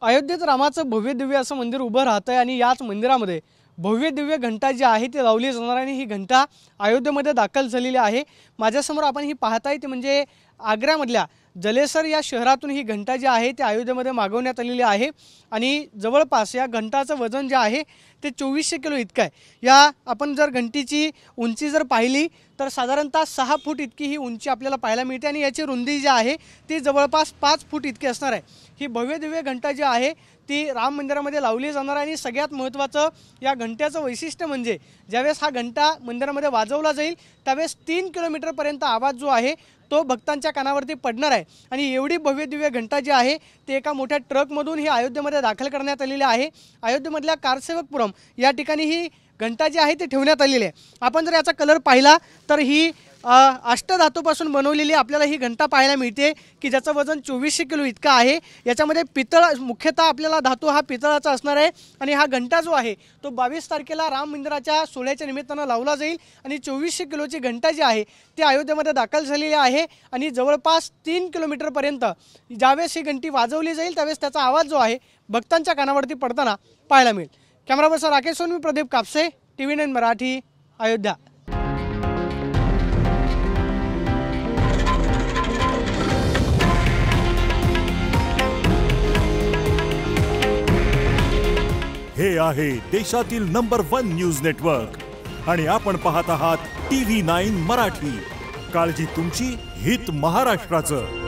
अयोध्येत रामाचं भव्य दिव्य असं मंदिर उभं राहतंय आणि याच मंदिरामध्ये भव्य दिव्य घंटा जी आहे ती लावली जाणार आणि ही घंटा अयोध्येमध्ये दाखल झालेली आहे। माझ्यासमोर आपण ही पाहताय ते म्हणजे आग्र्यामधल्या जलेसर या शहरातून ही घंटा जी आहे ती अयोध्येमध्ये मागवण्यात आलेली आहे आणि जवळपास या घंटाचं वजन जे आहे ते 2400 किलो इतकं आहे। या आपण जर घंटीची उंची जर पाहिली तर साधारणतः 6 फूट इतकी ही उंची आपल्याला पाहायला मिळते आणि याची रुंदी जी आहे ती जवळपास 5 फूट इतकी असणार आहे। ही भव्य दिव्य घंटा जी आहे ती राम मंदिरामध्ये लावली जाणार आहे आणि सगळ्यात महत्त्वाचं या घंट्याचं वैशिष्ट्य म्हणजे ज्यावेळेस हा घंटा मंदिरामध्ये वाजवला जाईल त्यावेळेस 3 किलोमीटरपर्यंत आवाज जो आहे तो भक्तांच्या कानावरती पडणार आहे आणि एवढी भव्य दिव्य घंटा जी आहे ते एका मोठ्या ट्रकमधून ही अयोध्येमध्ये दाखल करण्यात आलेली आहे। अयोध्येमधल्या कारसेवकपुरम या ठिकाणी ही घंटा जी आहे ती ठेवण्यात आलेली आहे। आपण जर याचा कलर पाहिला तर ही अष्टधातूपासून बनवलेली आपल्याला ही घंटा पाहायला मिळते की ज्याचं वजन 2400 किलो इतकं आहे। याच्यामध्ये पितळ मुख्यतः आपल्याला धातू हा पितळाचा असणार आहे आणि हा घंटा जो आहे तो 22 तारखेला राम मंदिराच्या सोहळ्याच्या निमित्तानं लावला जाईल आणि 2400 किलोची घंटा जी आहे ती अयोध्येमध्ये दाखल झालेली आहे आणि जवळपास 3 किलोमीटरपर्यंत ज्यावेळेस ही घंटी वाजवली जाईल त्यावेळेस त्याचा आवाज जो आहे भक्तांच्या कानावरती पडताना पाहायला मिळेल। Camera person Rakesh Sonvi, Pradeep Kapse, TV9 Marathi, Ayodhya. हे आहे देशातील नंबर 1 न्यूज नेटवर्क आणि आपण पाहत आहात TV9 मराठी। काळजी तुमची, हित महाराष्ट्राचं।